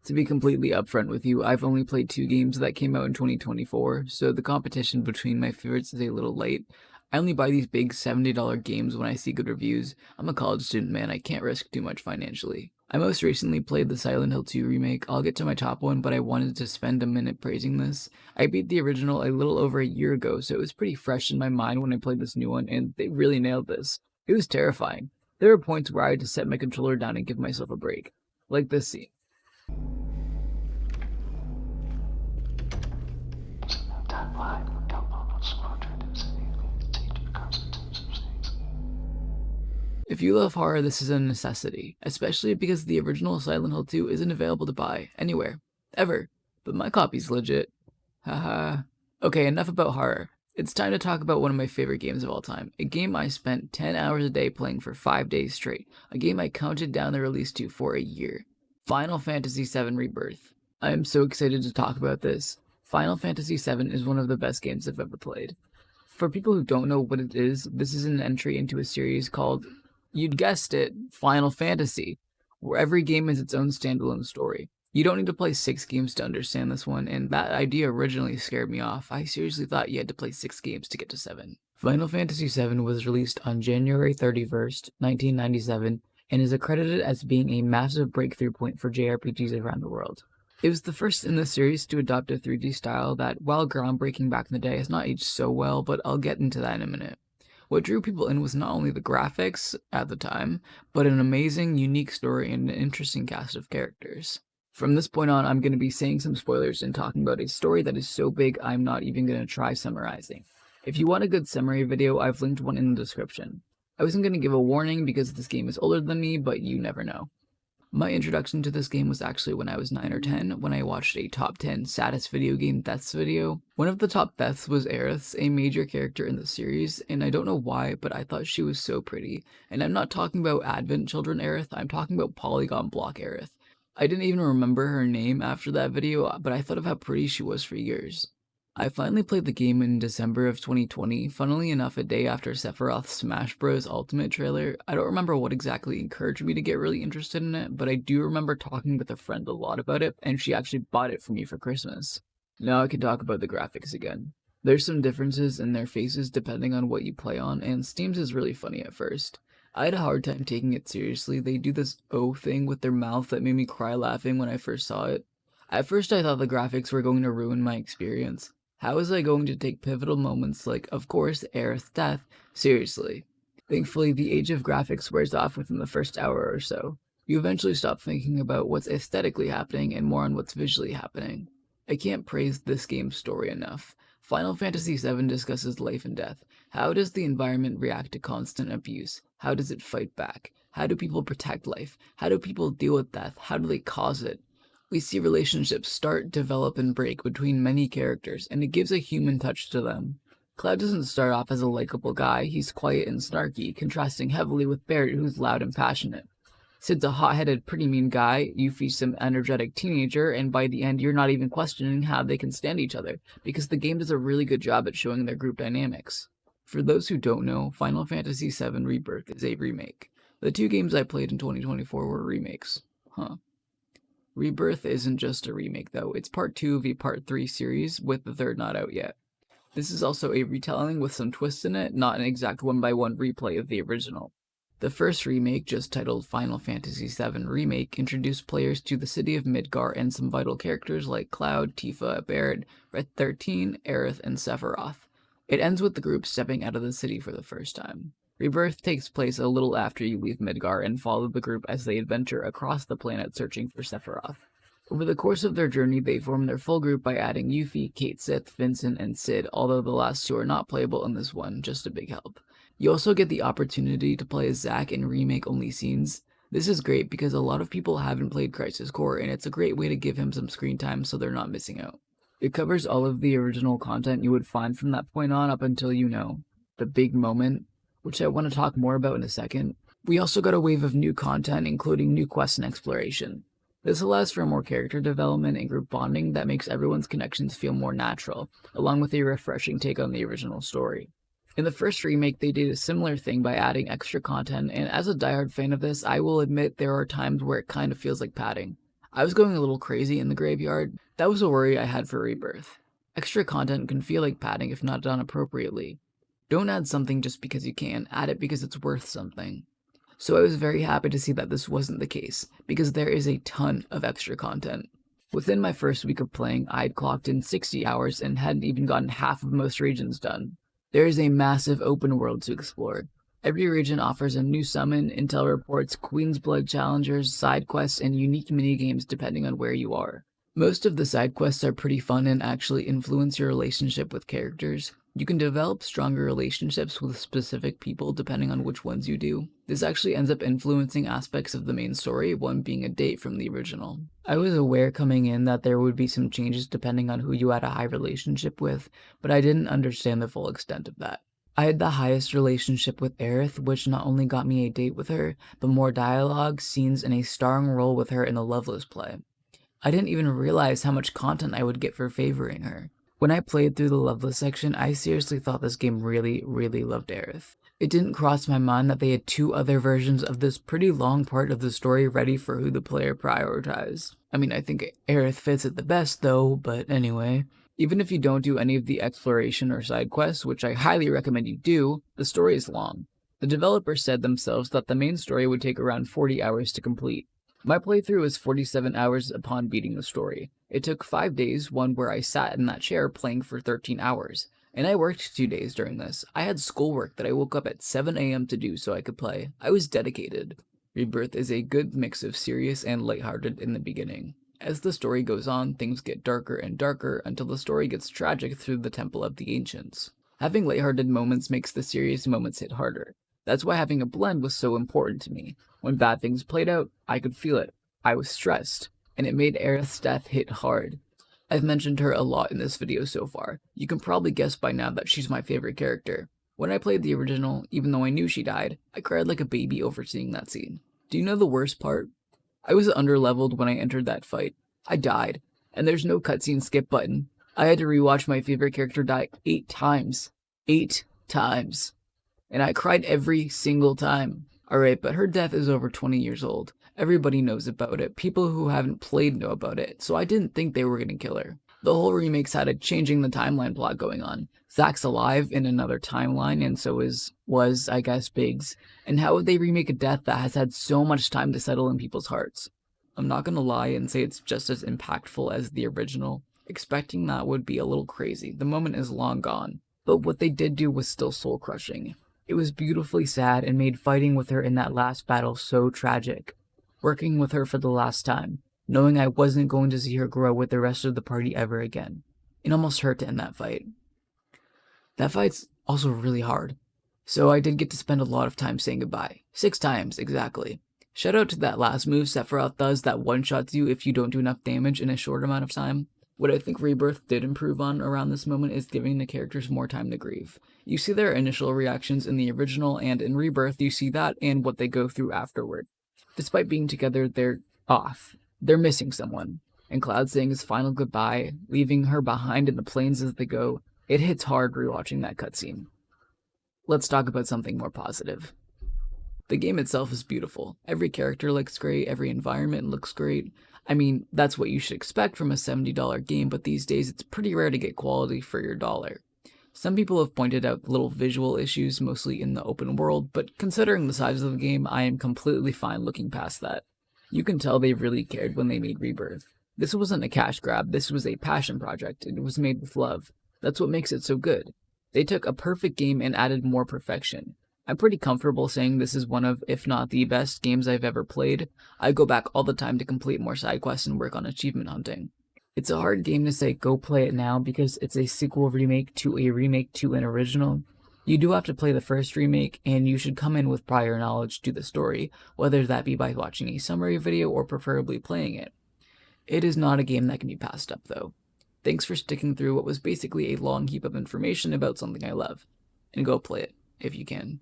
To be completely upfront with you, I've only played 2 games that came out in 2024, so the competition between my favorites is a little light. I only buy these big $70 games when I see good reviews. I'm a college student, man, I can't risk too much financially. I most recently played the Silent Hill 2 remake. I'll get to my top one, but I wanted to spend a minute praising this. I beat the original a little over a year ago, so it was pretty fresh in my mind when I played this new one, and they really nailed this. It was terrifying. There were points where I had to set my controller down and give myself a break. Like this scene. If you love horror, this is a necessity, especially because the original Silent Hill 2 isn't available to buy anywhere, ever, but my copy's legit. Haha. Okay, enough about horror. It's time to talk about one of my favorite games of all time, a game I spent 10 hours a day playing for 5 days straight, a game I counted down the release to for a year. Final Fantasy VII Rebirth. I am so excited to talk about this. Final Fantasy VII is one of the best games I've ever played. For people who don't know what it is, this is an entry into a series called, you'd guessed it, Final Fantasy, where every game is its own standalone story. You don't need to play 6 games to understand this one, and that idea originally scared me off. I seriously thought you had to play 6 games to get to 7. Final Fantasy VII was released on January 31st, 1997, and is accredited as being a massive breakthrough point for JRPGs around the world. It was the first in the series to adopt a 3D style that, while groundbreaking back in the day, has not aged so well, but I'll get into that in a minute. What drew people in was not only the graphics at the time, but an amazing, unique story and an interesting cast of characters. From this point on, I'm going to be saying some spoilers and talking about a story that is so big I'm not even going to try summarizing. If you want a good summary video, I've linked one in the description. I wasn't going to give a warning because this game is older than me, but you never know. My introduction to this game was actually when I was 9 or 10, when I watched a top 10 saddest video game deaths video. One of the top deaths was Aerith's, a major character in the series, and I don't know why, but I thought she was so pretty. And I'm not talking about Advent Children Aerith, I'm talking about Polygon Block Aerith. I didn't even remember her name after that video, but I thought of how pretty she was for years. I finally played the game in December of 2020, funnily enough a day after Sephiroth's Smash Bros. Ultimate trailer. I don't remember what exactly encouraged me to get really interested in it, but I do remember talking with a friend a lot about it, and she actually bought it for me for Christmas. Now I can talk about the graphics again. There's some differences in their faces depending on what you play on, and Steam's is really funny at first. I had a hard time taking it seriously. They do this O thing with their mouth that made me cry laughing when I first saw it. At first I thought the graphics were going to ruin my experience. How was I going to take pivotal moments like, of course, Aerith's death, seriously? Thankfully, the age of graphics wears off within the first hour or so. You eventually stop thinking about what's aesthetically happening and more on what's visually happening. I can't praise this game's story enough. Final Fantasy VII discusses life and death. How does the environment react to constant abuse? How does it fight back? How do people protect life? How do people deal with death? How do they cause it? We see relationships start, develop, and break between many characters, and it gives a human touch to them. Cloud doesn't start off as a likable guy, he's quiet and snarky, contrasting heavily with Barret, who's loud and passionate. Sid's a hot-headed, pretty mean guy, Yuffie's some energetic teenager, and by the end you're not even questioning how they can stand each other, because the game does a really good job at showing their group dynamics. For those who don't know, Final Fantasy VII Rebirth is a remake. The 2 games I played in 2024 were remakes. Rebirth isn't just a remake though, it's part 2 of a part 3 series, with the 3rd not out yet. This is also a retelling with some twists in it, not an exact 1-by-1 replay of the original. The first remake, just titled Final Fantasy VII Remake, introduced players to the city of Midgar and some vital characters like Cloud, Tifa, Barret, Red 13, Aerith, and Sephiroth. It ends with the group stepping out of the city for the first time. Rebirth takes place a little after you leave Midgar and follow the group as they adventure across the planet searching for Sephiroth. Over the course of their journey, they form their full group by adding Yuffie, Cait Sith, Vincent, and Cid, although the last 2 are not playable in this one, just a big help. You also get the opportunity to play as Zack in remake-only scenes. This is great because a lot of people haven't played Crisis Core, and it's a great way to give him some screen time so they're not missing out. It covers all of the original content you would find from that point on up until, the big moment, which I want to talk more about in a second. We also got a wave of new content, including new quests and exploration. This allows for more character development and group bonding that makes everyone's connections feel more natural, along with a refreshing take on the original story. In the first remake, they did a similar thing by adding extra content, and as a diehard fan of this, I will admit there are times where it kind of feels like padding. I was going a little crazy in the graveyard. That was a worry I had for Rebirth. Extra content can feel like padding if not done appropriately. Don't add something just because you can, add it because it's worth something. So I was very happy to see that this wasn't the case, because there is a ton of extra content. Within my first week of playing, I had clocked in 60 hours and hadn't even gotten half of most regions done. There is a massive open world to explore. Every region offers a new summon, intel reports, Queen's Blood challengers, side quests, and unique minigames depending on where you are. Most of the side quests are pretty fun and actually influence your relationship with characters. You can develop stronger relationships with specific people depending on which ones you do. This actually ends up influencing aspects of the main story, one being a date from the original. I was aware coming in that there would be some changes depending on who you had a high relationship with, but I didn't understand the full extent of that. I had the highest relationship with Aerith, which not only got me a date with her, but more dialogue, scenes, and a starring role with her in the Loveless play. I didn't even realize how much content I would get for favoring her. When I played through the Loveless section, I seriously thought this game really loved Aerith. It didn't cross my mind that they had 2 other versions of this pretty long part of the story ready for who the player prioritized. I mean, I think Aerith fits it the best though, but anyway. Even if you don't do any of the exploration or side quests, which I highly recommend you do, the story is long. The developers said themselves that the main story would take around 40 hours to complete. My playthrough was 47 hours upon beating the story. It took 5 days, one where I sat in that chair playing for 13 hours. And I worked 2 days during this. I had schoolwork that I woke up at 7 a.m. to do so I could play. I was dedicated. Rebirth is a good mix of serious and lighthearted in the beginning. As the story goes on, things get darker and darker until the story gets tragic through the Temple of the Ancients. Having lighthearted moments makes the serious moments hit harder. That's why having a blend was so important to me. When bad things played out, I could feel it. I was stressed, and it made Aerith's death hit hard. I've mentioned her a lot in this video so far. You can probably guess by now that she's my favorite character. When I played the original, even though I knew she died, I cried like a baby over seeing that scene. Do you know the worst part? I was underleveled when I entered that fight. I died, and there's no cutscene skip button. I had to rewatch my favorite character die 8 times. 8 times. And I cried every single time. Alright, but her death is over 20 years old. Everybody knows about it. People who haven't played know about it, so I didn't think they were gonna kill her. The whole remake's had a changing the timeline plot going on. Zack's alive in another timeline, and so was, I guess, Biggs. And how would they remake a death that has had so much time to settle in people's hearts? I'm not gonna lie and say it's just as impactful as the original. Expecting that would be a little crazy. The moment is long gone. But what they did do was still soul-crushing. It was beautifully sad and made fighting with her in that last battle so tragic. Working with her for the last time, knowing I wasn't going to see her grow with the rest of the party ever again. It almost hurt to end that fight. That fight's also really hard, so I did get to spend a lot of time saying goodbye. 6 times, exactly. Shout out to that last move Sephiroth does that one-shots you if you don't do enough damage in a short amount of time. What I think Rebirth did improve on around this moment is giving the characters more time to grieve. You see their initial reactions in the original, and in Rebirth you see that and what they go through afterward. Despite being together, they're off. They're missing someone. And Cloud saying his final goodbye, leaving her behind in the plains as they go, it hits hard rewatching that cutscene. Let's talk about something more positive. The game itself is beautiful. Every character looks great, every environment looks great. I mean, that's what you should expect from a $70 game, but these days it's pretty rare to get quality for your dollar. Some people have pointed out little visual issues, mostly in the open world, but considering the size of the game, I am completely fine looking past that. You can tell they really cared when they made Rebirth. This wasn't a cash grab, this was a passion project. It was made with love. That's what makes it so good. They took a perfect game and added more perfection. I'm pretty comfortable saying this is one of, if not the best games I've ever played. I go back all the time to complete more side quests and work on achievement hunting. It's a hard game to say go play it now because it's a sequel remake to an original. You do have to play the first remake, and you should come in with prior knowledge to the story, whether that be by watching a summary video or preferably playing it. It is not a game that can be passed up though. Thanks for sticking through what was basically a long heap of information about something I love. And go play it, if you can.